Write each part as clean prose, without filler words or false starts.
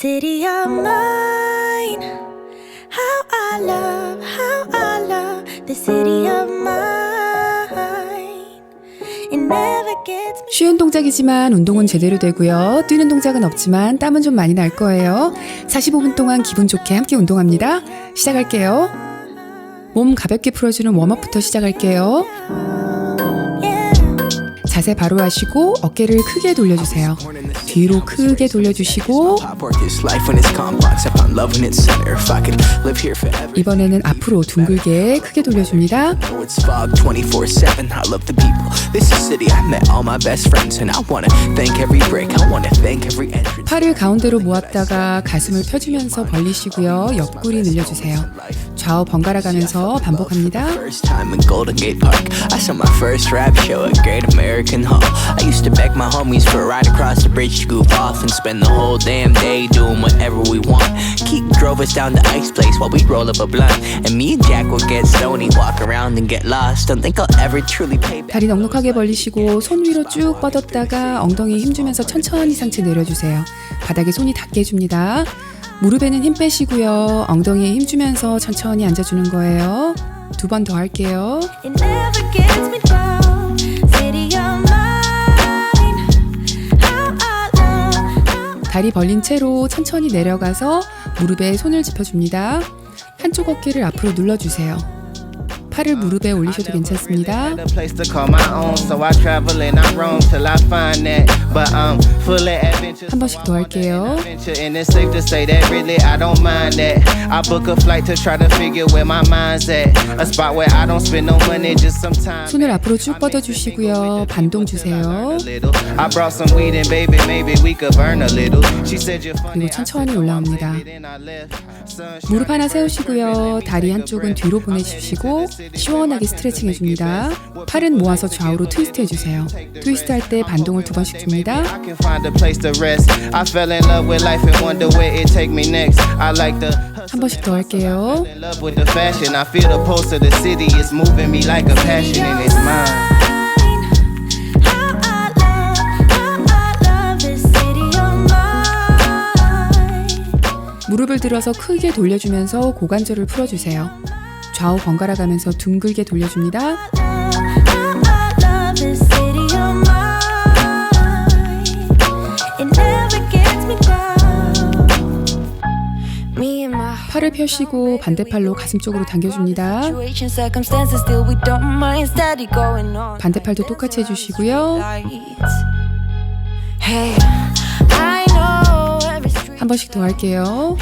City of mine, how I love the city of mine. It never gets me. 쉬운 동작이지만 운동은 제대로 되고요. 뛰는 동작은 없지만 땀은 좀 많이 날 거예요. 45분 동안 기분 좋게 함께 운동합니다. 시작할게요. 몸 가볍게 풀어주는 웜업부터 시작할게요. 자세 바로 하시고 어깨를 크게 돌려주세요. 뒤로 크게 돌려주시고 이번에는 앞으로 둥글게 크게 돌려줍니다. 팔을 가운데로 모았다가 가슴을 펴주면서 벌리시고요. 옆구리 늘려주세요. 좌우 번갈아 가면서 반복합니다. I used to beg my homies for a ride across the bridge to goof off and spend the whole damn day doing whatever we want. Keith drove us down to Ice Place while we'd roll up a blunt, and me and Jack would get stoney, walk around and get lost. Don't think I'll ever truly pay back. 다리 넉넉하게 벌리시고 손 위로 쭉 뻗었다가 엉덩이 힘주면서 천천히 상체 내려주세요. 바닥에 손이 닿게 해줍니다. 무릎에는 힘 빼시고요. 엉덩이에 힘주면서 천천히 앉아주는 거예요. 두 번 더 할게요. It never gets me down. City of mine, how I love. 다리 벌린 채로 천천히 내려가서 무릎에 손을 짚어줍니다. 한쪽 어깨를 앞으로 눌러주세요. 팔을 무릎에 올리셔도 괜찮습니다. 한 번씩 더 할게요. 손을 앞으로 쭉 뻗어주시고요. 반동 주세요. 그리고 천천히 올라옵니다. 무릎 하나 세우시고요. 다리 한쪽은 뒤로 보내주시고 시원하게 스트레칭 해줍니다. 팔은 모아서 좌우로 트위스트 해주세요. 트위스트 할 때 반동을 두 번씩 줍니다. 한 번씩 더 할게요. 무릎을 들어서 크게 돌려주면서 고관절을 풀어주세요. 좌우 번갈아 가면서 둥글게 돌려줍니다. 팔을 펴시고 반대팔로 가슴 쪽으로 당겨줍니다. 반대팔도 똑같이 해주시고요. 한 번씩 더 할게요.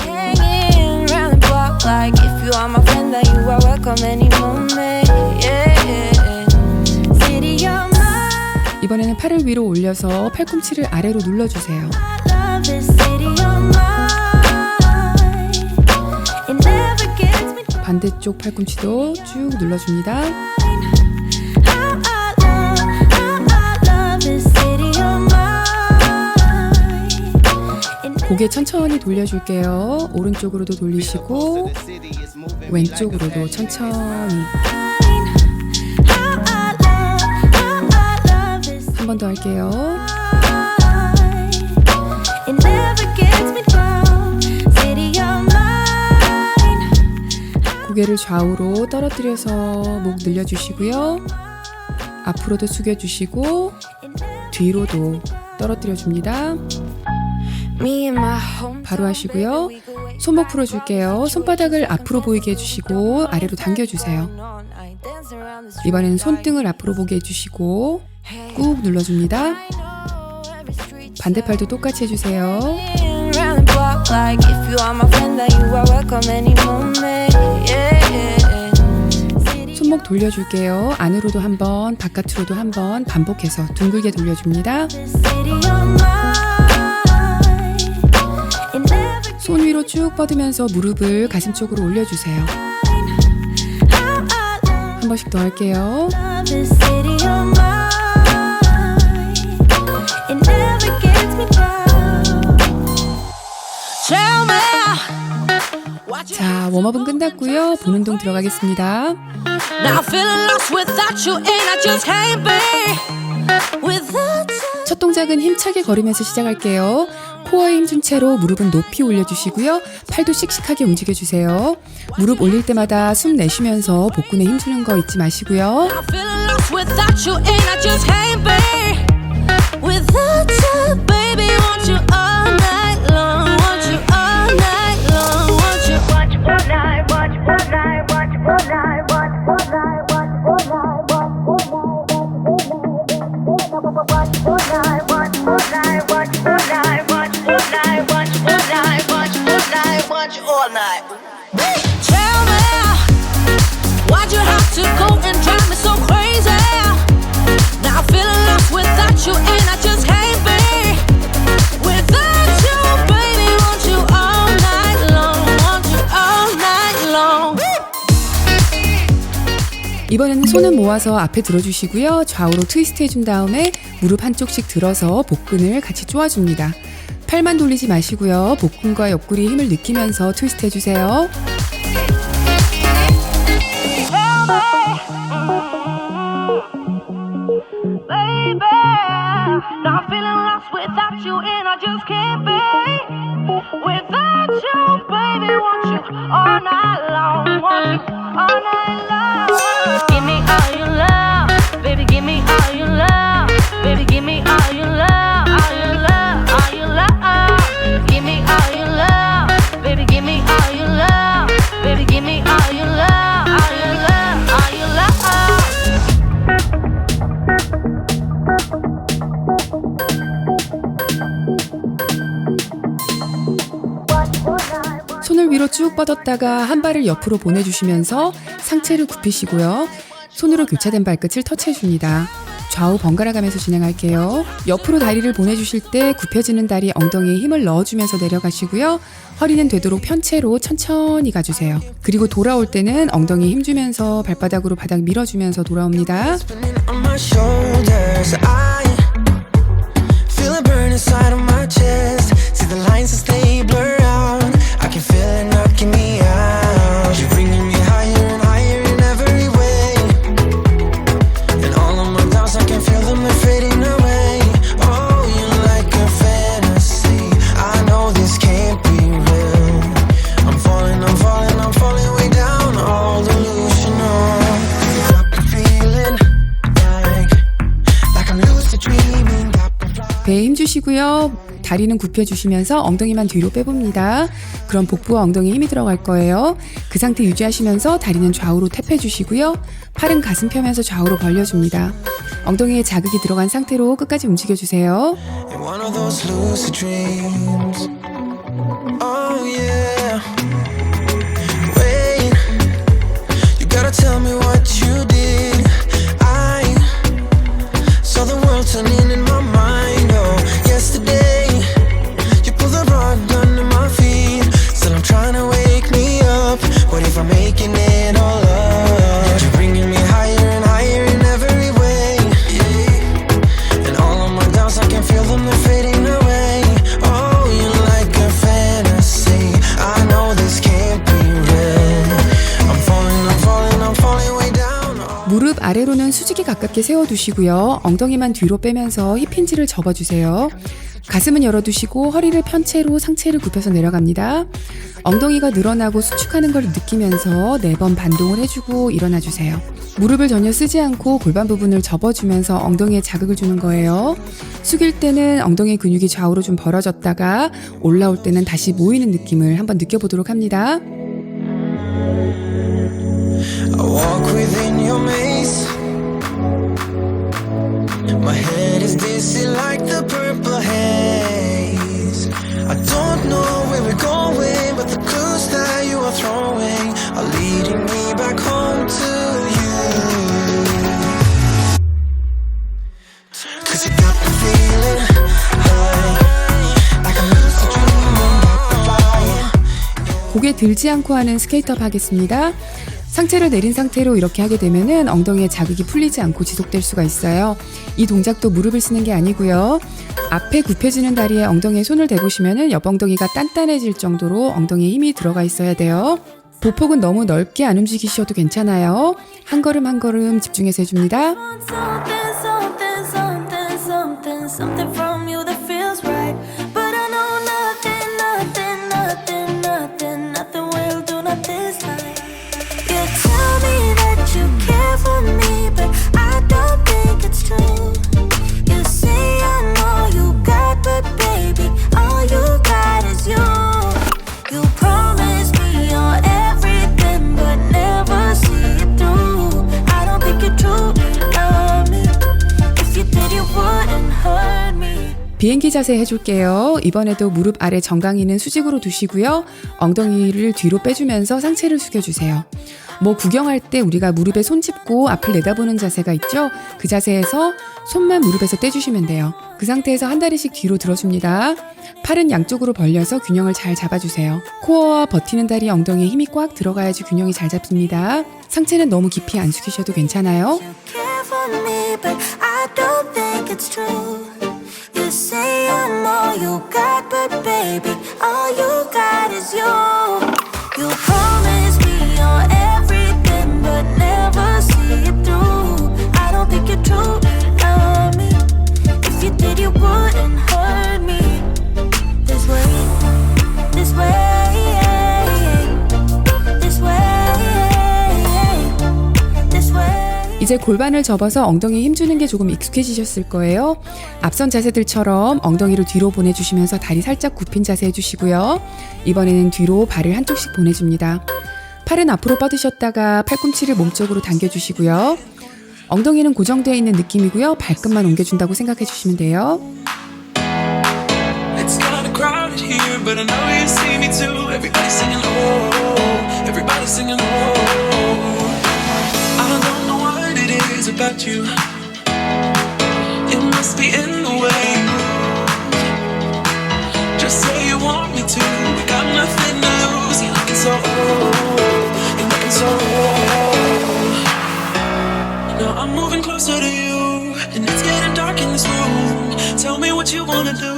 Like if you are my friend, then you are welcome any moment. Yeah. City of mine. 이번에는 팔을 위로 올려서 팔꿈치를 아래로 눌러주세요. I love this city of mine. It never gets me. 반대쪽 팔꿈치도 쭉 눌러줍니다. I love this city of mine. 고개 천천히 돌려줄게요. 오른쪽으로도 돌리시고 왼쪽으로도 천천히. 한 번 더 할게요. 고개를 좌우로 떨어뜨려서 목 늘려주시고요. 앞으로도 숙여주시고 뒤로도 떨어뜨려줍니다. 바로 하시고요. 손목 풀어줄게요. 손바닥을 앞으로 보이게 해주시고 아래로 당겨주세요. 이번에는 손등을 앞으로 보게 해주시고 꾹 눌러줍니다. 반대팔도 똑같이 해주세요. 손목 돌려줄게요. 안으로도 한번 바깥으로도 한번 반복해서 둥글게 돌려줍니다. 손 위로 쭉 뻗으면서 무릎을 가슴 쪽으로 올려주세요. 한 번씩 더 할게요. 자, 웜업은 끝났고요. 본 운동 들어가겠습니다. 첫 동작은 힘차게 걸으면서 시작할게요. 코어에 힘준 채로 무릎은 높이 올려주시고요. 팔도 씩씩하게 움직여주세요. 무릎 올릴 때마다 숨 내쉬면서 복근에 힘주는 거 잊지 마시고요. I'm feeling lost without you, and I just can't be without you, baby. Want you all night long, want you all night long, want you all night, want you all night, want you all night, want you all night, want you all night, want you all night, want you all night, want you all night, want you all night, want you all night, want you all night, want you all night. Tell me, why'd you have to go and drive me so crazy? Now I'm feeling lost without you, and I just can't be without you, baby. Want you all night long, want you all night long. 이번에는 손은 모아서 앞에 들어주시고요. 좌우로 트위스트 해준 다음에 무릎 한쪽씩 들어서 복근을 같이 쪼아줍니다. 팔만 돌리지 마시고요. 복근과 옆구리에 힘을 느끼면서 트위스트 해주세요. Baby, now I'm feeling lost without you, and I just can't be without you, baby. Want you all night long, want you all night long. Give me all your love, baby. Give me all your love, baby. Give me all your love, all your love, all your love. Give me all your love, baby. Give me all your love, baby. Give me all your love, all your love, all your love. 손을 위로 쭉 뻗었다가 한 발을 옆으로 보내주시면서 상체를 굽히시고요. 손으로 교차된 발끝을 터치해줍니다. 좌우 번갈아 가면서 진행할게요. 옆으로 다리를 보내주실 때 굽혀지는 다리 엉덩이에 힘을 넣어주면서 내려가시고요. 허리는 되도록 편채로 천천히 가주세요. 그리고 돌아올 때는 엉덩이에 힘주면서 발바닥으로 바닥 밀어주면서 돌아옵니다. On my shoulders, I feel a burn inside of my chest. See the lines as they blur out. I can feel it knocking me out. You're bringing me higher and higher in every way. And all of my doubts, I can feel them, they're fading away. Oh, you're like a fantasy. I know this can't be real. I'm falling, I'm falling, I'm falling way down. All delusional. Got the feeling like I'm lucid dreaming. 배에 힘주시고요. 다리는 굽혀주시면서 엉덩이만 뒤로 빼봅니다. 그럼 복부와 엉덩이에 힘이 들어갈 거예요. 그 상태 유지하시면서 다리는 좌우로 탭해주시고요. 팔은 가슴 펴면서 좌우로 벌려줍니다. 엉덩이에 자극이 들어간 상태로 끝까지 움직여주세요. In one of those lucid dreams. Oh yeah. Wait, you gotta tell me what you did. I saw the world turning in my mind. Oh, yesterday you pulled the rug under my feet. Still I'm trying to wake me up. What if I'm making it all up? You're bringing me higher and higher in every way. And all of my doubts, I can feel them, they're fading away. Oh, you're like a fantasy. I know this can't be real. I'm falling, I'm falling, I'm falling way down. 무릎 아래로는 수직에 가깝게 세워두시고요. 엉덩이만 뒤로 빼면서 힙힌지를 접어주세요. 가슴은 열어두시고 허리를 편채로 상체를 굽혀서 내려갑니다. 엉덩이가 늘어나고 수축하는 걸 느끼면서 4번 반동을 해주고 일어나주세요. 무릎을 전혀 쓰지 않고 골반 부분을 접어주면서 엉덩이에 자극을 주는 거예요. 숙일 때는 엉덩이 근육이 좌우로 좀 벌어졌다가 올라올 때는 다시 모이는 느낌을 한번 느껴보도록 합니다. I walk within your maze. My head is dizzy like the purple haze. I don't know where we're going, but the clues that you are throwing are leading me back home to you. 'Cause you got the feeling high, like I'm lucid dreaming about the flying. 고개 들지 않고 하는 스케이트업 하겠습니다. 상체를 내린 상태로 이렇게 하게 되면은 엉덩이에 자극이 풀리지 않고 지속될 수가 있어요. 이 동작도 무릎을 쓰는 게 아니고요. 앞에 굽혀지는 다리에 엉덩이에 손을 대보시면은 옆 엉덩이가 단단해질 정도로 엉덩이에 힘이 들어가 있어야 돼요. 보폭은 너무 넓게 안 움직이셔도 괜찮아요. 한 걸음 한 걸음 집중해서 해줍니다. Something, something, something, something, something from you that feels right. But I know 비행기 자세 해줄게요. 이번에도 무릎 아래 정강이는 수직으로 두시고요. 엉덩이를 뒤로 빼주면서 상체를 숙여주세요. 뭐 구경할 때 우리가 무릎에 손 짚고 앞을 내다보는 자세가 있죠? 그 자세에서 손만 무릎에서 떼주시면 돼요. 그 상태에서 한 다리씩 뒤로 들어줍니다. 팔은 양쪽으로 벌려서 균형을 잘 잡아주세요. 코어와 버티는 다리 엉덩이에 힘이 꽉 들어가야지 균형이 잘 잡힙니다. 상체는 너무 깊이 안 숙이셔도 괜찮아요. care for me, but I don't think it's true. You say I'm all you got, but baby, all you got is you. You promise me you're everything, but never see it through. I don't think you truly love me. If you did, you wouldn't hurt me this way, this way, this way, this way. 이제 골반을 접어서 엉덩이에 힘주는 게 조금 익숙해지셨을 거예요. 앞선 자세들처럼 엉덩이를 뒤로 보내주시면서 다리 살짝 굽힌 자세 해주시고요. 이번에는 뒤로 발을 한쪽씩 보내줍니다. 팔은 앞으로 뻗으셨다가 팔꿈치를 몸쪽으로 당겨주시고요. 엉덩이는 고정되어 있는 느낌이고요. 발끝만 옮겨준다고 생각해 주시면 돼요. It's kinda crowded here, but I know you see me too. Everybody's singing oh, everybody's singing oh. I don't know what it is about you. It must be in the way you move. Just say you want me to. We got nothing to lose. You're looking so old. You're looking so old. Now I'm moving closer to you, and it's getting dark in this room. Tell me what you wanna do.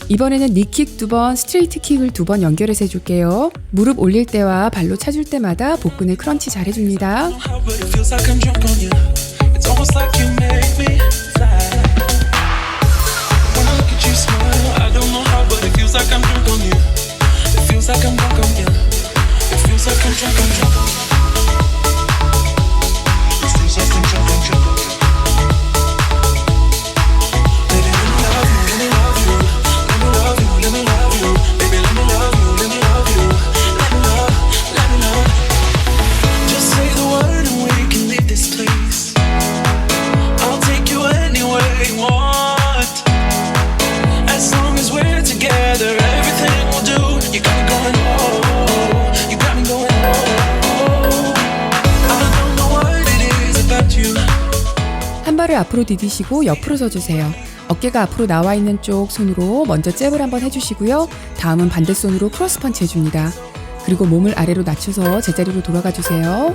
이번에는 니킥 2번, 스트레이트 킥을 2번 연결해서 해줄게요. 무릎 올릴 때와 발로 차줄 때마다 복근을 크런치 잘 해줍니다. How, but it feels like I'm drunk on you. It's almost like you make me fly. When I look at you smile, I don't know how, but it feels like I'm drunk on you. It feels like I'm drunk on you. It feels like I'm drunk on you. It feels like I'm drunk on you. Baby, let me love you, let me love you. Let me love you, let me love you. Baby, let me love you, let me love you. Let me love, let me love. Just say the word and we can leave this place. I'll take you anywhere you want. As long as we're together, everything we'll do. You got me going oh, you got me going oh. I don't know what it is about you. 한 발을 앞으로 디디시고 옆으로 서주세요. 어깨가 앞으로 나와 있는 쪽 손으로 먼저 잽을 한번 해주시고요. 다음은 반대손으로 크로스 펀치 해줍니다. 그리고 몸을 아래로 낮춰서 제자리로 돌아가 주세요.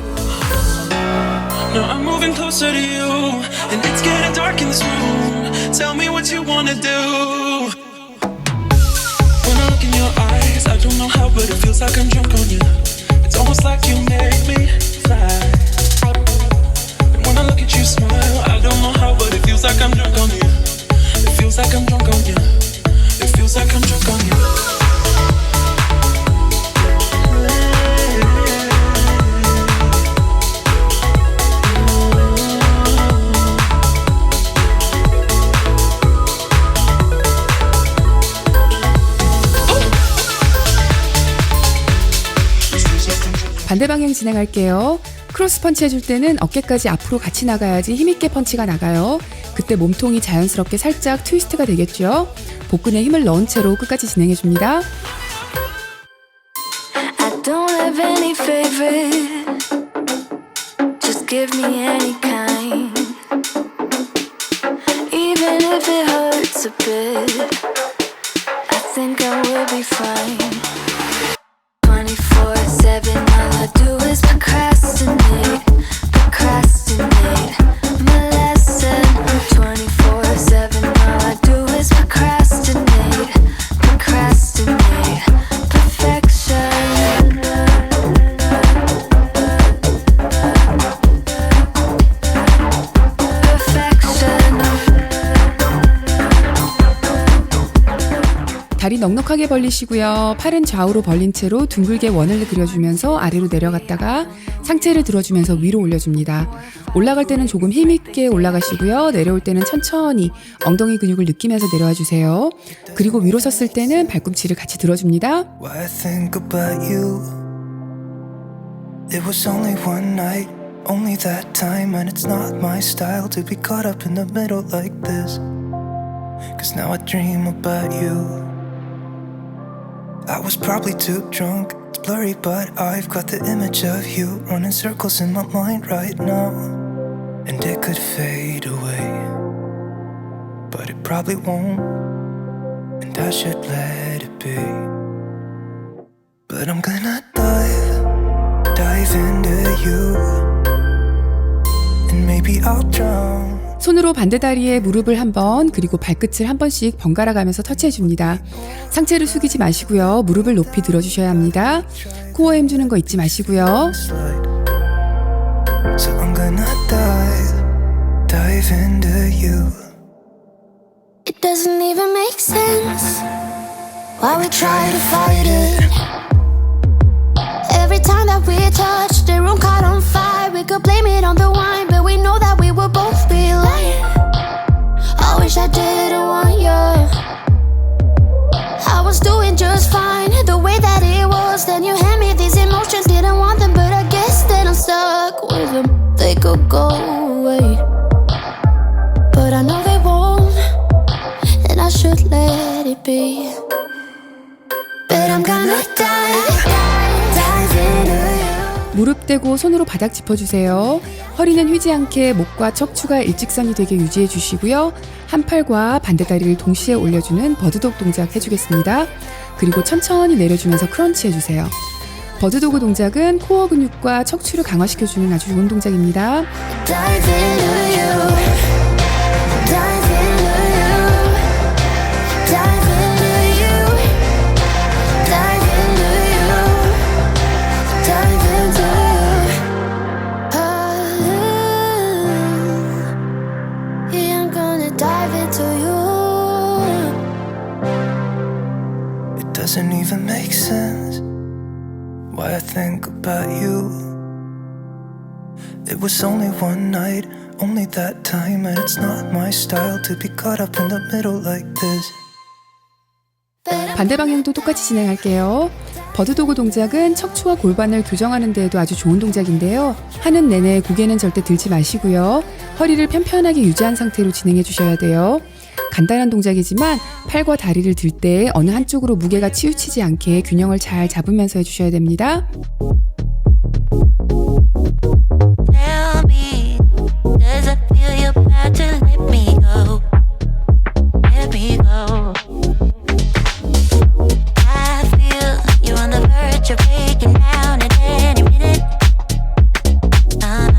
Now I'm moving closer to you, and it's getting dark in this room. Tell me what you wanna do. When I look in your eyes, I don't know how, but it feels like I'm drunk on you. It's almost like you make me fly. And when I look at you smile, I don't know how, but it feels like I'm drunk on you. It feels like I'm drunk on you. It feels like I'm drunk on you. 반대 방향 진행할게요. 크로스 펀치 해줄 때는 어깨까지 앞으로 같이 나가야지 힘있게 펀치가 나가요. 그때 몸통이 자연스럽게 살짝 트위스트가 되겠죠. 복근에 힘을 넣은 채로 끝까지 진행해줍니다. I don't have any favorite. Just give me any kind. Even if it hurts a bit, I think I will be fine. 24/7, all I do is procrastinate, procrastinate. My lesson. 24/7, all I do is procrastinate, procrastinate. Perfection. 다리 넉넉하게 벌리시고요. 팔은 좌우로 벌린 채로 둥글게 원을 그려주면서 아래로 내려갔다가 상체를 들어주면서 위로 올려줍니다. 올라갈 때는 조금 힘있게 올라가시고요. 내려올 때는 천천히 엉덩이 근육을 느끼면서 내려와 주세요. 그리고 위로 섰을 때는 발꿈치를 같이 들어줍니다. What I think about you. It was only one night, only that time, and it's not my style to be caught up in the middle like this. 'Cause now I dream about you. I was probably too drunk, it's blurry, but I've got the image of you running circles in my mind right now. And it could fade away, but it probably won't, and I should let it be. But I'm gonna dive into you, and maybe I'll drown. 손으로 반대다리에 무릎을 한 번, 그리고 발끝을 한 번씩 번갈아 가면서 터치해줍니다. 상체를 숙이지 마시고요. 무릎을 높이 들어주셔야 합니다. 코어에 힘주는 거 잊지 마시고요. So I'm gonna dive into you. It doesn't even make sense why we try to fight it. Every time that we touch, the room caught on fire. We could blame it on the wine, but we know that we will both be lying. I wish I didn't want you. I was doing just fine, the way that it was. Then you hand me these emotions, didn't want them, but I guess that I'm stuck with them. They could go away, but I know they won't, and I should let it be. But I'm gonna dive into you. 무릎 대고 손으로 바닥 짚어주세요. 허리는 휘지 않게 목과 척추가 일직선이 되게 유지해 주시고요. 한 팔과 반대다리를 동시에 올려주는 버드독 동작 해주겠습니다. 그리고 천천히 내려주면서 크런치 해주세요. 버드도그 동작은 코어 근육과 척추를 강화시켜주는 아주 좋은 동작입니다. Dive into you. Dive into you. Dive into you. Dive into you. Dive into you. Yeah, I'm gonna dive into you. It doesn't even make sense why I think about you. It was only one night, only that time, and it's not my style to be caught up in the middle like this. 반대 방향도 똑같이 진행할게요. 버드도그 동작은 척추와 골반을 교정하는 데에도 아주 좋은 동작인데요. 하는 내내 고개는 절대 들지 마시고요. 허리를 편편하게 유지한 상태로 진행해 주셔야 돼요. 간단한 동작이지만 팔과 다리를 들 때 어느 한쪽으로 무게가 치우치지 않게 균형을 잘 잡으면서 해주셔야 됩니다. Tell me, does it feel you about to let me go? Let me go. I feel you're on the verge of breaking down at any minute. I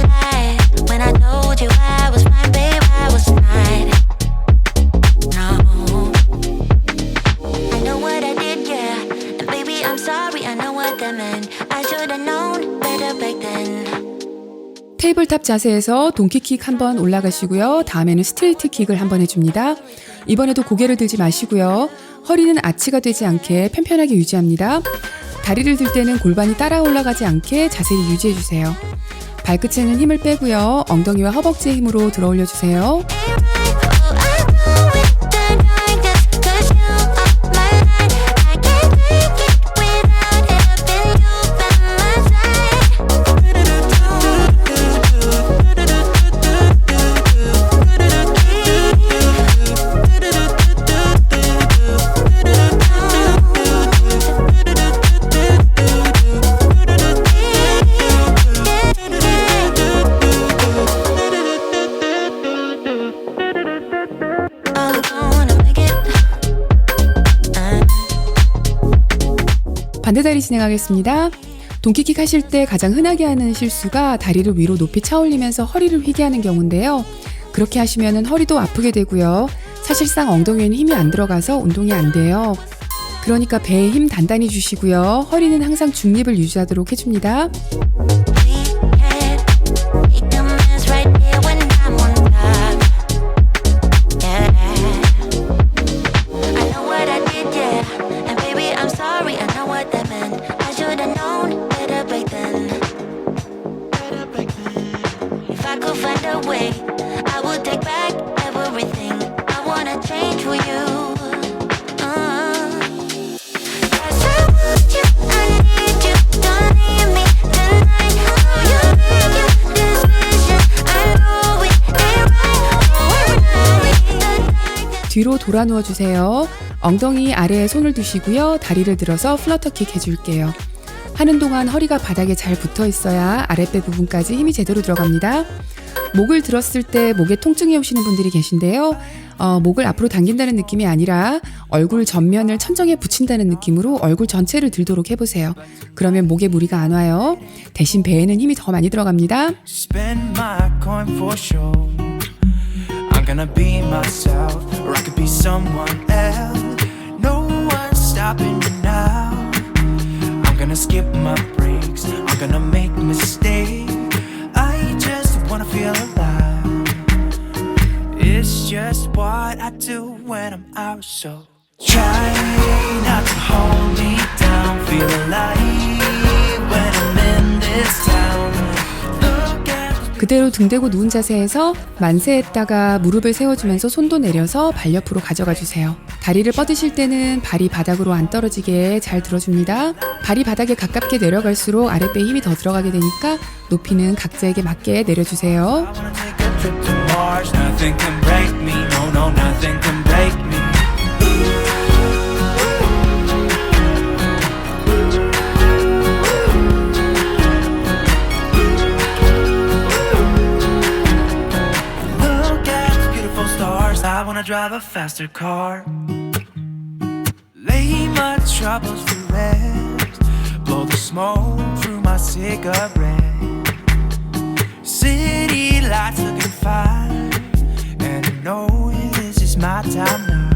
lied when I told you I was fine, babe, I was not. No, I know what I did, yeah. And baby, I'm sorry, I know what that meant. I should've known better back then. 테이블탑 자세에서 동키킥 한번 올라가시고요. 다음에는 스트레이트 킥을 한번 해줍니다. 이번에도 고개를 들지 마시고요. 허리는 아치가 되지 않게 편편하게 유지합니다. 다리를 들 때는 골반이 따라 올라가지 않게 자세히 유지해주세요. 발끝에는 힘을 빼고요. 엉덩이와 허벅지의 힘으로 들어 올려주세요. 반대다리 진행하겠습니다. 동키킥 하실 때 가장 흔하게 하는 실수가 다리를 위로 높이 차올리면서 허리를 휘게 하는 경우인데요. 그렇게 하시면 허리도 아프게 되고요. 사실상 엉덩이에는 힘이 안 들어가서 운동이 안 돼요. 그러니까 배에 힘 단단히 주시고요. 허리는 항상 중립을 유지하도록 해줍니다. I need you, don't need 뒤로 돌아 누워주세요. 엉덩이 아래에 손을 두시고요. 다리를 들어서 플러터킥 해줄게요. 하는 동안 허리가 바닥에 잘 붙어 있어야 아랫배 부분까지 힘이 제대로 들어갑니다. 목을 들었을 때 목에 통증이 오시는 분들이 계신데요. 목을 앞으로 당긴다는 느낌이 아니라 얼굴 전면을 천정에 붙인다는 느낌으로 얼굴 전체를 들도록 해보세요. 그러면 목에 무리가 안 와요. 대신 배에는 힘이 더 많이 들어갑니다. Spend my coin for sure. I'm gonna be myself, or I could be someone else. No one's stopping me now. I'm gonna skip my breaks. I'm gonna make mistakes. I just wanna feel alive. It's just what I do when I'm out. So try not to hold me down. Feel alive when I'm in this town. 그대로 등 대고 누운 자세에서 만세했다가 무릎을 세워주면서 손도 내려서 발 옆으로 가져가 주세요. 다리를 뻗으실 때는 발이 바닥으로 안 떨어지게 잘 들어줍니다. 발이 바닥에 가깝게 내려갈수록 아랫배에 힘이 더 들어가게 되니까 높이는 각자에게 맞게 내려주세요. I wanna take a trip to Mars. Nothing can break me. No, no, nothing can break me. Look at the beautiful stars. I wanna drive a faster car. Lay my troubles to rest. Blow the smoke through my cigarette. City lights looking fine, and I know this is my time now.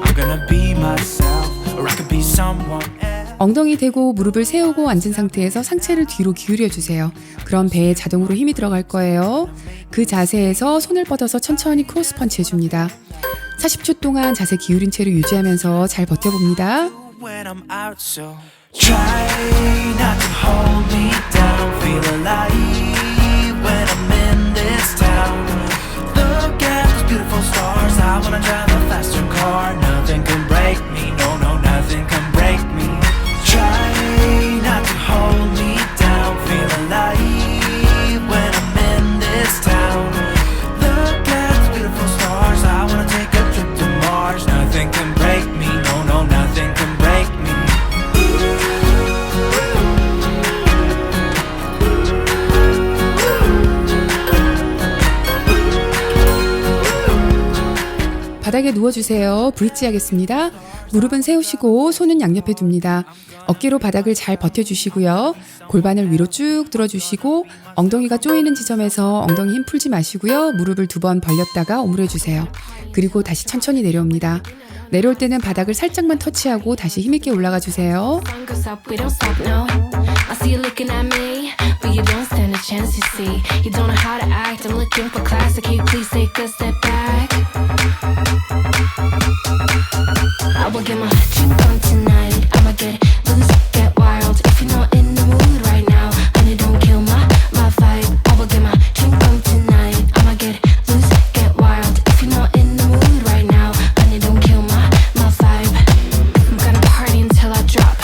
I'm gonna be myself, or I could be someone else. 엉덩이 대고 무릎을 세우고 앉은 상태에서 상체를 뒤로 기울여 주세요. 그럼 배에 자동으로 힘이 들어갈 거예요. 그 자세에서 손을 뻗어서 천천히 크로스 펀치 해줍니다. 40초 동안 자세 기울인 채로 유지하면서 잘 버텨봅니다. When I'm out, so try not to hold me down. Feel alive when I'm in this town. Look at those beautiful stars. I wanna drive a faster car. Nothing can break me. No, no, nothing can break me. Try not to hold me down. Feel alive when I'm in this town. Look at those beautiful stars. I wanna take a trip to Mars. Nothing can break me. No, no, nothing can break me. 바닥에 누워주세요. 브릿지 하겠습니다. 무릎은 세우시고 손은 양옆에 둡니다. 어깨로 바닥을 잘 버텨주시고요. 골반을 위로 쭉 들어주시고 엉덩이가 조이는 지점에서 엉덩이 힘 풀지 마시고요. 무릎을 2번 벌렸다가 오므려주세요. 그리고 다시 천천히 내려옵니다. 내려올 때는 바닥을 살짝만 터치하고 다시 힘있게 올라가 주세요. Sun goes up, we don't stop, no. I see you looking at me, but you don't stand a chance, you see. You don't know how to act, I'm looking for class, so can you please take a step back? I will get my drink on tonight, I'ma get loose, get wild. If you're not in the mood right now, honey, don't kill my vibe. I will get my drink on tonight, I'ma get loose, get wild. If you're not in the mood right now, honey, don't kill my vibe. I'm gonna party until I drop.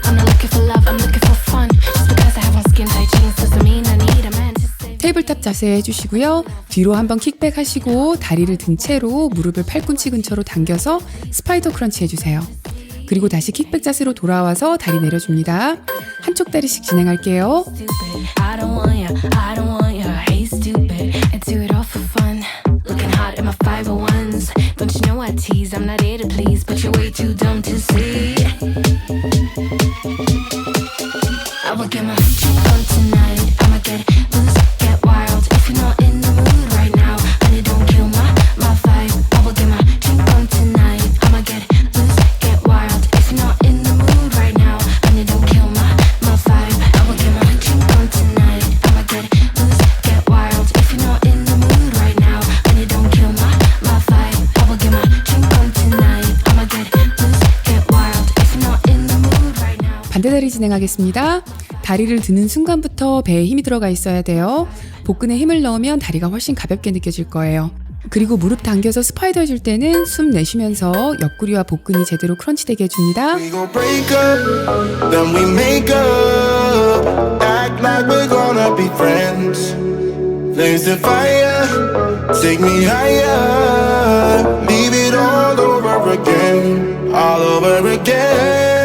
I'm not looking for love, I'm looking for fun. Just because I have on skin tight jeans doesn't mean I need a man to save. 테이블탑 자세 해주시고요. 뒤로 한번 킥백 하시고 다리를 든 채로 무릎을 팔꿈치 근처로 당겨서 스파이더 크런치 해주세요. 그리고 다시 킥백 자세로 돌아와서 다리 내려줍니다. 한쪽 다리씩 진행할게요. Stupid. I don't want ya, I don't want ya. Hey, stupid. I do it all for fun. Looking hot in my 501s. Don't you know I tease? I'm not here to please, but you're way too dumb to see. I will get my drink on tonight. I'ma get loose, get wild. If you're not in the mood right now, honey, don't kill my vibe. I will get my drink on tonight. I'ma get loose, get wild. If you're not in the mood right now, honey, don't kill my vibe. I will get my drink on tonight. I'ma get loose, get wild. If you're not in the mood right now, honey, don't kill my vibe. I will get my drink on tonight. I'ma get loose, get wild. If you're not in the mood right now. 반대다리 진행하겠습니다. 다리를 드는 순간부터 배에 힘이 들어가 있어야 돼요. 복근에 힘을 넣으면 다리가 훨씬 가볍게 느껴질 거예요. 그리고 무릎 당겨서 스파이더 해줄 때는 숨 내쉬면서 옆구리와 복근이 제대로 크런치되게 해줍니다. We gon' break up, then we make up. Act like we're gonna be friends. Blaze the fire, take me higher. Leave all over again.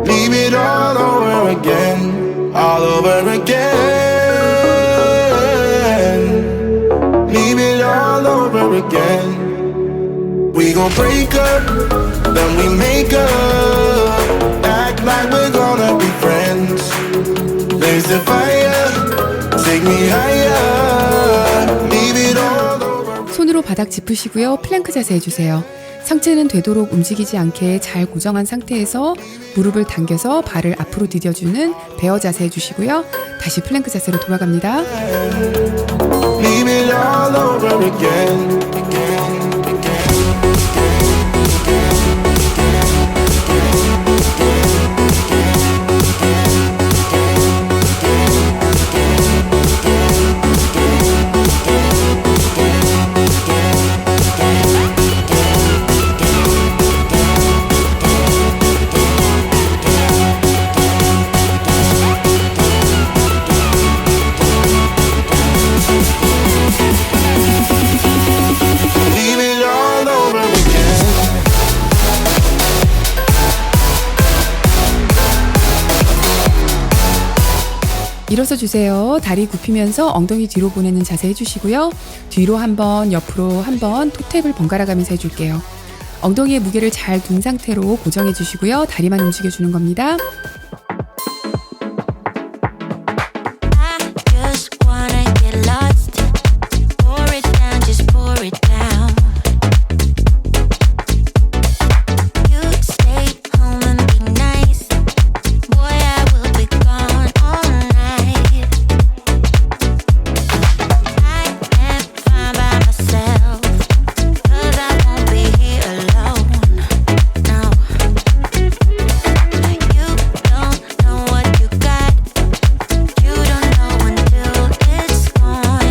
Leave it all over again, all over again. Leave it all over again. We gon' break up, then we make up. Act like we're gonna be friends. Blaze the fire, take me higher. Leave it all over. 손으로 바닥 짚으시고요. 플랭크 자세 해주세요. 상체는 되도록 움직이지 않게 잘 고정한 상태에서 무릎을 당겨서 발을 앞으로 디뎌주는 베어 자세 해주시고요. 다시 플랭크 자세로 돌아갑니다. Leave it all over again, again. 일어서 주세요. 다리 굽히면서 엉덩이 뒤로 보내는 자세 해주시고요. 뒤로 한번, 옆으로 한번 톱탭을 번갈아 가면서 해줄게요. 엉덩이의 무게를 잘 둔 상태로 고정해 주시고요. 다리만 움직여주는 겁니다. I just wanna get lost. Pour it down, just pour it down. You stay home and be nice. Boy, I will be gone all night. I am fine by myself, 'cause I won't be here alone. No. You don't know what you got. You don't know until it's gone.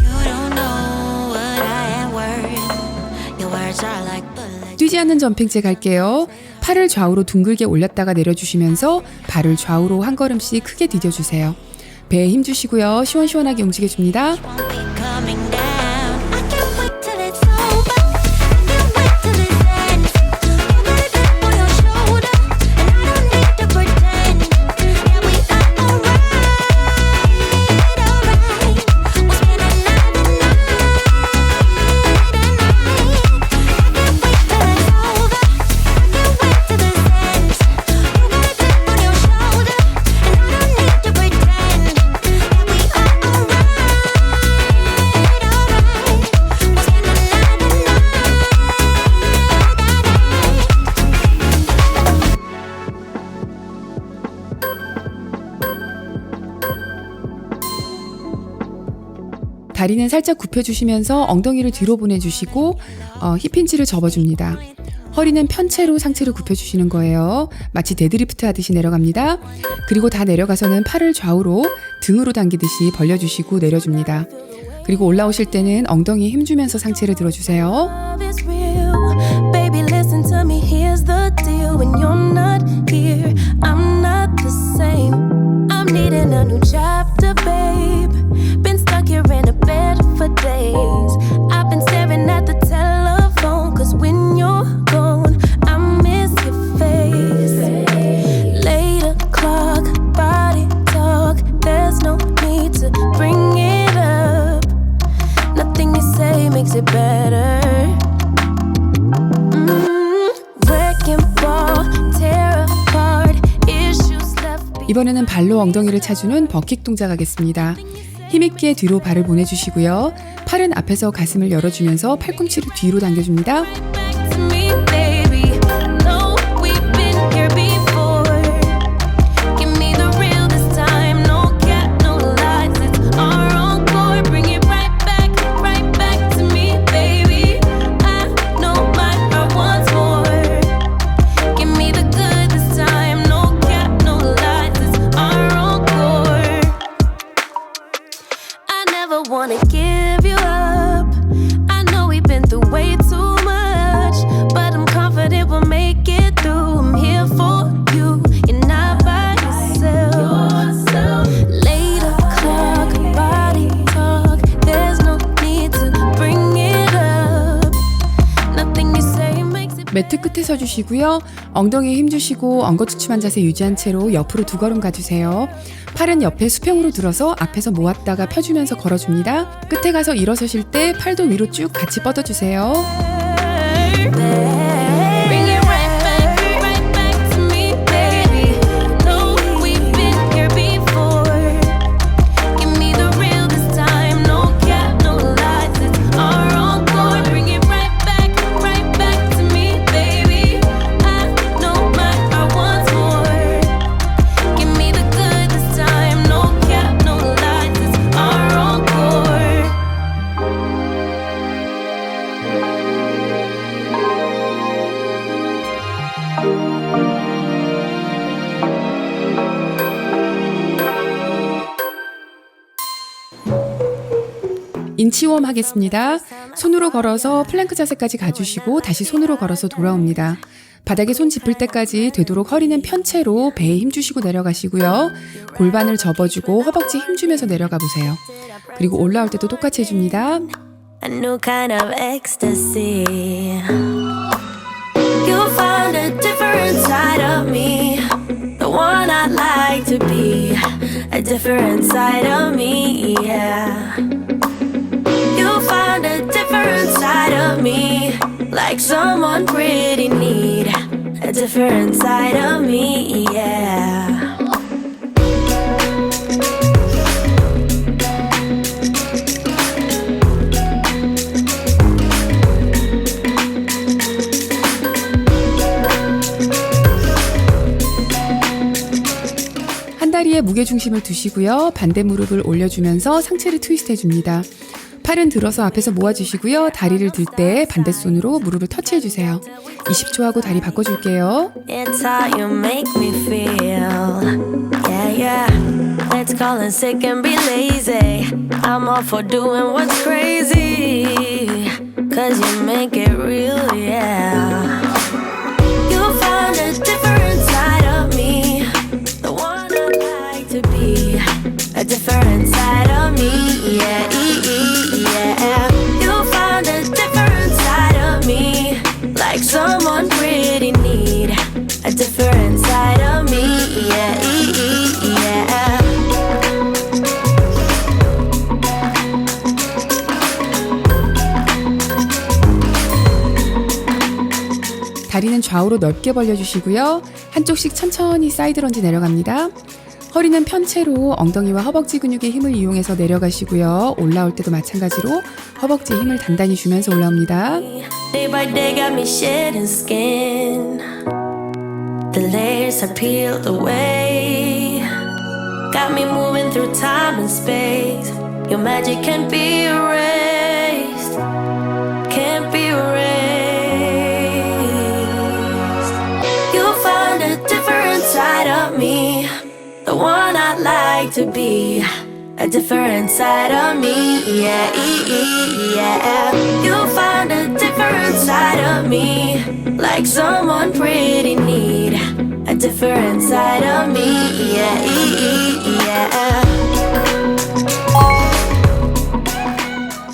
You don't know what I am worth. Your words are like bullets. 뛰지 않는 점핑잭 할게요. 팔을 좌우로 둥글게 올렸다가 내려주시면서 발을 좌우로 한 걸음씩 크게 디뎌주세요. 배에 힘 주시고요. 시원시원하게 움직여줍니다. Won't be coming down. I can't wait till it's over. I can't wait till it ends. You got a chip on your shoulder, and I don't need to pretend. Yeah, we are alright, alright. We'll spend the night tonight, tonight. I can't wait till it's over. I can't wait till this ends. You got a chip on your shoulder, and I don't need to pretend. Yeah, we are alright, alright. We'll spend the night tonight. 다리는 살짝 굽혀주시면서 엉덩이를 뒤로 보내주시고 힙힌지를 접어줍니다. 허리는 편채로 상체를 굽혀주시는 거예요. 마치 데드리프트 하듯이 내려갑니다. 그리고 다 내려가서는 팔을 좌우로 등으로 당기듯이 벌려주시고 내려줍니다. 그리고 올라오실 때는 엉덩이에 힘주면서 상체를 들어주세요. Love is real. Baby, listen to me. Here's the deal. When you're not here, I'm not the same. I'm needing a new chapter, babe. Been stuck here in a bed for days. I've been staring at the telephone, 'cause when you're gone, I miss your face. 8 o'clock, body talk. There's no need to bring it up. Nothing you say makes it better. Wrecking ball, tear apart. Issues left behind. 이번에는 발로 엉덩이를 차주는 버킥 동작 하겠습니다. 힘있게 뒤로 발을 보내주시고요. 팔은 앞에서 가슴을 열어주면서 팔꿈치를 뒤로 당겨줍니다. Back to me, baby. No, we've been here before. Give me the real this time. No cap, no lies. It's our encore. Bring it right back to me, baby. I know my heart wants more. Give me the good this time. No cap, no lies. It's our encore. I never wanna give you up. I know we've been through way too much, but I'm confident we'll make it through. I'm here for you. You're not by yourself. 8 o'clock, body talk. There's no need to bring it 매트 끝에 서주시고요. 엉덩이에 힘주시고 엉거주춤한 자세 유지한 채로 옆으로 2걸음 가주세요. 팔은 옆에 수평으로 들어서 앞에서 모았다가 펴주면서 걸어줍니다. 끝에 가서 일어서실 때 팔도 위로 쭉 같이 뻗어주세요. Bring it right back to me, baby. No, we've been here before. Give me the real this time. No cap, no lies. It's our encore. Bring it right back to me, baby. I know my heart wants more. Give me the good this time. No cap, no lies. It's our encore. 인치웜 하겠습니다. 손으로 걸어서 플랭크 자세까지 가주시고 다시 손으로 걸어서 돌아옵니다. 바닥에 손 짚을 때까지 되도록 허리는 편 채로 배에 힘주시고 내려가시고요. 골반을 접어주고 허벅지 힘주면서 내려가 보세요. 그리고 올라올 때도 똑같이 해줍니다. A new kind of ecstasy. You'll find a different side of me, the one I'd like to be, a different side of me, yeah. You'll find a different side of me, like someone pretty neat, a different side of me, yeah. 한 다리에 무게중심을 두시고요. 반대 무릎을 올려주면서 상체를 트위스트 해줍니다. 팔은 들어서 앞에서 모아주시고요. 다리를 들 때 반대손으로 무릎을 터치해주세요. 20초 하고 다리 바꿔줄게요. It's how you make me feel. Yeah, yeah. Let's call in sick and be lazy. I'm all for doing what's crazy. Cause you make it real, yeah. You'll find a different side of me, the one I'd like to be, a different side of me, yeah, yeah. You'll find a different side of me, like someone pretty neat, a different side of me, yeah, yeah. 다리는 좌우로 넓게 벌려주시고요. 한쪽씩 천천히 사이드 런지 내려갑니다. 허리는 편 채로 엉덩이와 허벅지 근육의 힘을 이용해서 내려가시고요. 올라올 때도 마찬가지로 허벅지에 힘을 단단히 주면서 올라옵니다. Day by day got me shedding skin. The layers are peeled away. Got me moving through time and space. Your magic can't be erased. Can't be erased. You'll find a different side of me, the one I'd like to be, a different side of me, yeah, yeah. You'll find a different side of me, like someone pretty neat, a different side of me, yeah, yeah.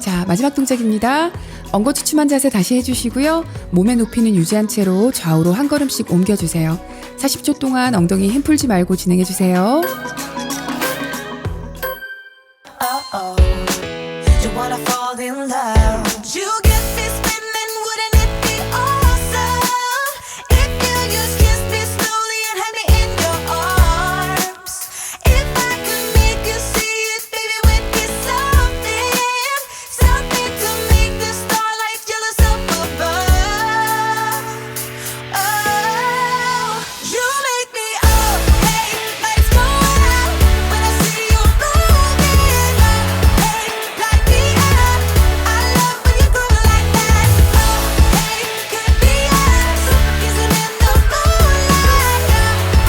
자, 마지막 동작입니다. 엉거주춤한 자세 다시 해주시고요. 몸의 높이는 유지한 채로 좌우로 한 걸음씩 옮겨주세요. 40초 동안 엉덩이 힘 풀지 말고 진행해주세요. You wanna fall in love. You get me spinning, wouldn't it be awesome if you just kiss me slowly and had me in your arms? If I could make you see it, baby, would be something, something to make the starlight jealous up above. Oh, you make me hey, lights go out when I see you moving up, hey, light me up. I love when you groove like that. Oh, hey, could be us kissing in the moonlight.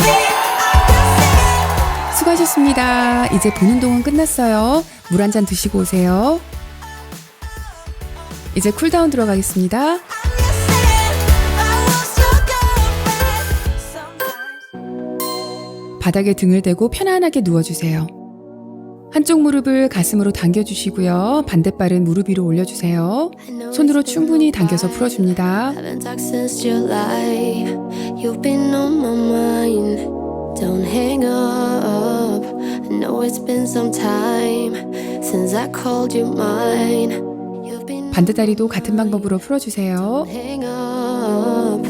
Hey, I can see. 수고하셨습니다. 이제 본 운동은 끝났어요. 물 한 잔 드시고 오세요. 이제 쿨다운 들어가겠습니다. I'm guessing I was your girlfriend. Sometimes. 바닥에 등을 대고 편안하게 누워주세요. 한쪽 무릎을 가슴으로 당겨주시고요. 반대발은 무릎 위로 올려주세요. 손으로 충분히 당겨서 풀어줍니다. Haven't talked since July. You've been on my mind. Don't hang up. I know it's been some time since I called you mine. You've been 반대다리도 같은 방법으로 풀어주세요. hang up.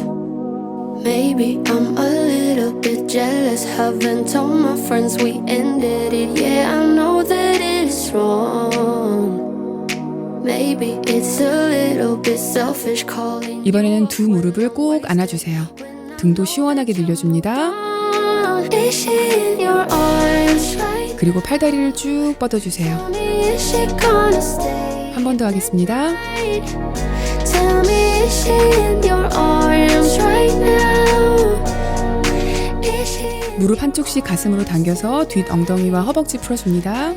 Maybe I'm a little bit jealous. Haven't told my friends we ended it. Yeah, I know that it's wrong. Maybe it's a little bit selfish calling. 이번에는 두 무릎을 꼭 안아주세요. 등도 시원하게 늘려줍니다. Is she in your arms right? 그리고 팔다리를 쭉 뻗어주세요. Tell me, is she gonna stay? 한 번 더 하겠습니다. Tell me, is she in your arms right now? Is she 무릎 한쪽씩 가슴으로 당겨서 뒷 엉덩이와 허벅지 풀어줍니다.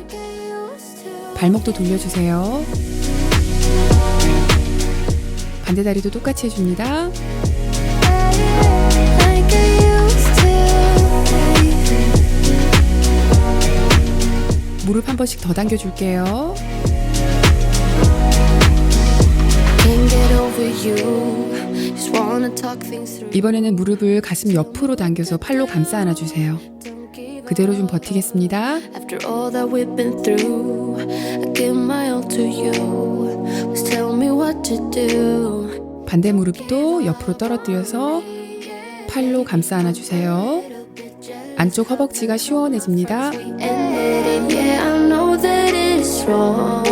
발목도 돌려주세요. 반대다리도 똑같이 해줍니다. like I used to? 무릎 한 번씩 더 당겨줄게요. Can't get over you. Just wanna talk things through. 이번에는 무릎을 가슴 옆으로 당겨서 팔로 감싸 안아주세요. Don't give up. 그대로 좀 버티겠습니다. After all that we've been through, I give my all to you. Please tell me what to do. 반대 무릎도 옆으로 떨어뜨려서 팔로 감싸 안아주세요. 안쪽 허벅지가 시원해집니다. Ended it, yeah, I know that it's wrong.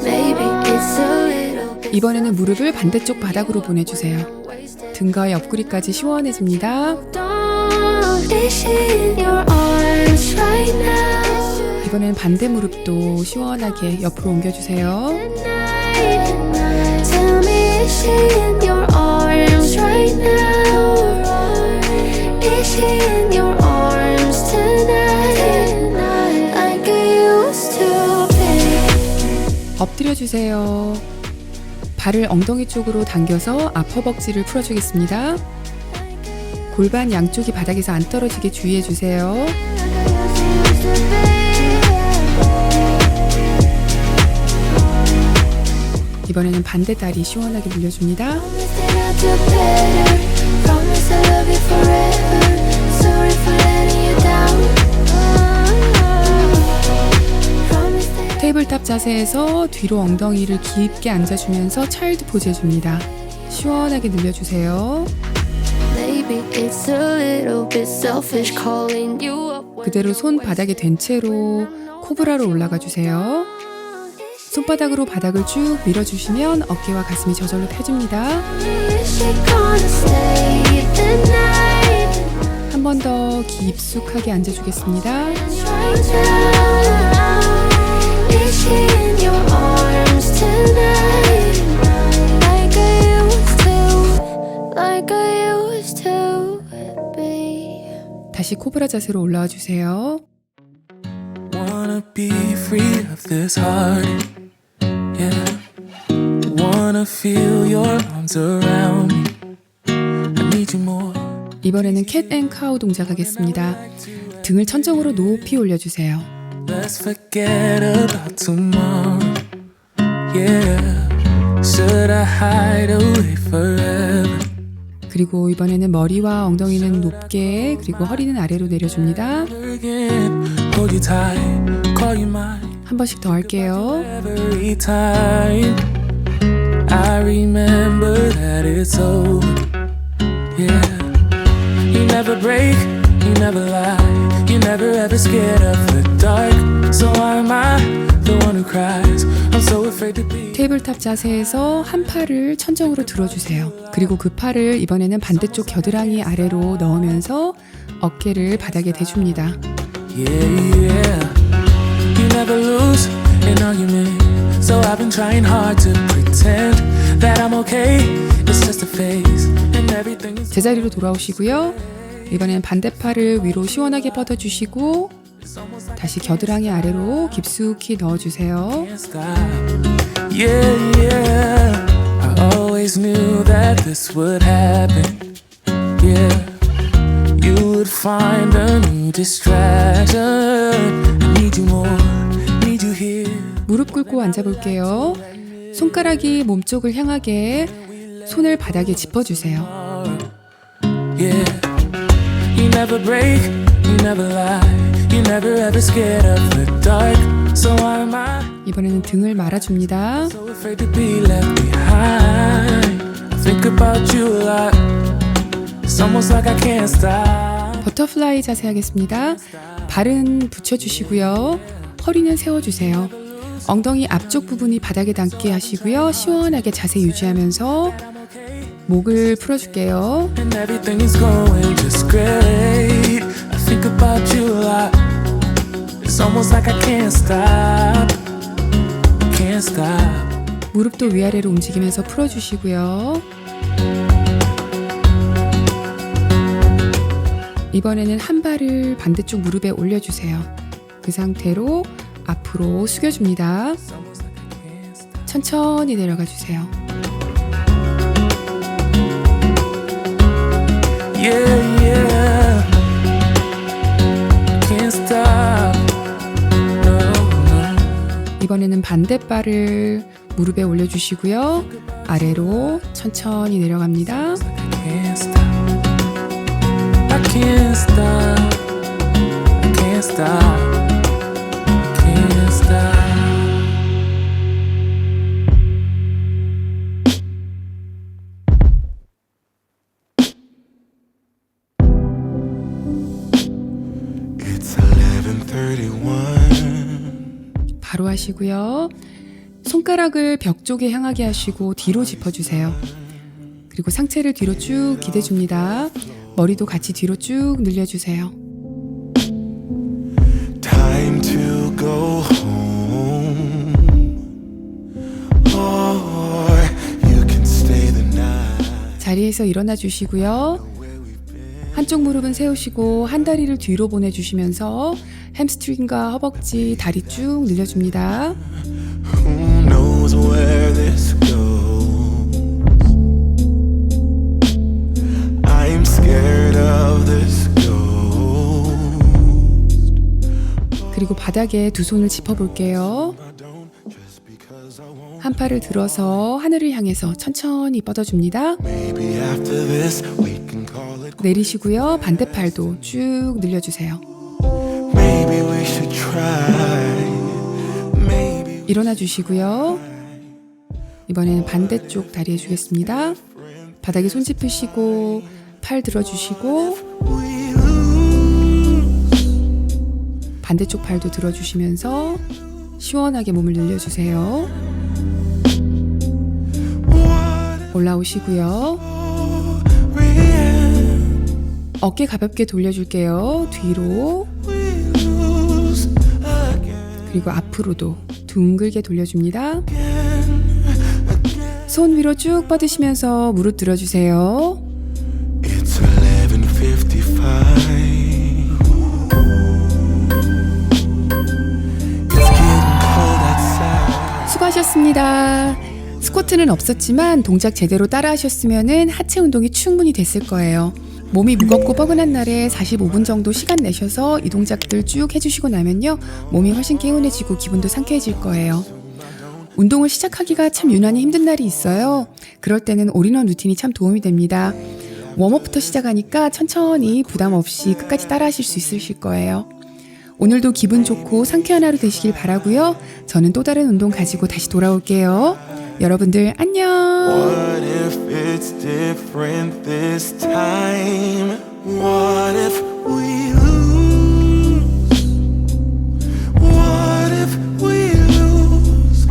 Maybe it's a little bit 이번에는 무릎을 반대쪽 바닥으로 보내주세요. 등과 옆구리까지 시원해집니다. dawn. Is she in your arms right now? 이번엔 반대 무릎도 시원하게 옆으로 옮겨주세요. Tell me, is she in your arms right now? Is she in your arms tonight? Like I used to be. 엎드려주세요. 발을 엉덩이 쪽으로 당겨서 앞허벅지를 풀어주겠습니다. 골반 양쪽이 바닥에서 안 떨어지게 주의해주세요. 이번에는 반대 다리 시원하게 늘려줍니다. Promise that I'll do better. Promise I love you forever. Sorry for letting you down. Promise that 테이블탑 자세에서 뒤로 엉덩이를 깊게 앉아주면서 차일드 포즈 해줍니다. 시원하게 늘려주세요. maybe it's a little bit selfish calling you up. when 그대로 손 바닥에 댄 채로 코브라로 올라가 주세요. 손바닥으로 바닥을 쭉 밀어주시면 어깨와 가슴이 저절로 펴집니다. Is she gonna stay the night? 한 번 더 깊숙하게 앉아주겠습니다. Right now. Is she in your arms tonight? Like I used to, like I used to be. 다시 코브라 자세로 올라와 주세요. Wanna be free of this heart. Yeah. Wanna feel your arms around me. I need you more. 이번에는 캣 앤 카우 동작 하겠습니다. 등을 천정으로 높이 올려주세요. Let's forget about tomorrow. Yeah. Should I hide away forever? 그리고 이번에는 머리와 엉덩이는 높게 그리고 허리는 아래로 내려줍니다. Again, hold you tight, call you mine. 한 번씩 더 할게요. Every time I remember that it's over. Yeah. You never break, you never lie. You never ever scared of the dark. So why am I the one who cries? I'm so afraid to be. 테이블탑 자세에서 한 팔을 천정으로 들어주세요. 그리고 그 팔을 이번에는 반대쪽 겨드랑이 아래로 넣으면서 어깨를 바닥에 대줍니다. Yeah, yeah. You never lose an argument. So I've been trying hard to pretend that I'm okay. It's just a phase and everything is 제자리로 돌아오시고요. 이번엔 반대팔을 위로 시원하게 뻗어주시고 다시 겨드랑이 아래로 깊숙이 넣어주세요. can't stop. Yeah, yeah. I always knew that this would happen. Yeah. You would find a new distraction. I need 꿇고 앉아볼게요. 손가락이 몸쪽을 향하게 손을 바닥에 짚어주세요. Yeah, you never break, you never lie, you never ever scared of the dark. So why am I 이번에는 등을 말아줍니다. so afraid to be left behind? I think about you a lot. It's almost like I can't stop. 버터플라이 자세 하겠습니다. 발은 붙여주시고요. 허리는 세워주세요. 엉덩이 앞쪽 부분이 바닥에 닿게 하시고요. 시원하게 자세 유지하면서 목을 풀어줄게요. And everything is going just great. I think about you a lot. It's almost like I can't stop. Can't stop. 무릎도 위아래로 움직이면서 풀어주시고요. 이번에는 한 발을 반대쪽 무릎에 올려주세요. 그 상태로 앞으로 숙여줍니다. 천천히 내려가 주세요. Yeah, yeah. Can't stop. No, no. 이번에는 반대발을 무릎에 올려주시고요. 아래로 천천히 내려갑니다. Can't stop. I can't stop. I can't stop. Can't stop. It's 11:31. 바로 하시고요. 손가락을 벽 쪽에 향하게 하시고 뒤로 짚어주세요. 그리고 상체를 뒤로 쭉 기대줍니다. 머리도 같이 뒤로 쭉 늘려주세요. Time to go home. Or you can stay the night. 자리에서 일어나 주시고요. 한쪽 무릎은 세우시고 한 다리를 뒤로 보내주시면서 햄스트링과 허벅지, 다리 쭉 늘려줍니다. Who knows where this goes? I'm scared of this ghost. 그리고 바닥에 두 손을 짚어볼게요. 한 팔을 들어서 하늘을 향해서 천천히 뻗어줍니다. Maybe after this we can call it. 내리시고요. 반대팔도 쭉 늘려주세요. Maybe we should try. Maybe 일어나 주시고요. 이번에는 반대쪽 다리 해주겠습니다. 바닥에 손 짚으시고 팔 들어주시고 we lose. 반대쪽 팔도 들어주시면서 시원하게 몸을 늘려주세요. 올라오시고요. 어깨 가볍게 돌려줄게요. 뒤로 그리고 앞으로도 둥글게 돌려줍니다. 손 위로 쭉 뻗으시면서 무릎 들어주세요. It's 11:55. It's getting cold outside. 수고하셨습니다. 스쿼트는 없었지만 동작 제대로 따라 하셨으면 하체 운동이 충분히 됐을 거예요. 몸이 무겁고 뻐근한 날에 45분 정도 시간 내셔서 이 동작들 쭉 해주시고 나면요, 몸이 훨씬 개운해지고 기분도 상쾌해질 거예요. 운동을 시작하기가 참 유난히 힘든 날이 있어요. 그럴 때는 올인원 루틴이 참 도움이 됩니다. 웜업부터 시작하니까 천천히 부담 없이 끝까지 따라 하실 수 있으실 거예요. 오늘도 기분 좋고 상쾌한 하루 되시길 바라고요. 저는 또 다른 운동 가지고 다시 돌아올게요. 여러분들 안녕. What if it's different this time? What if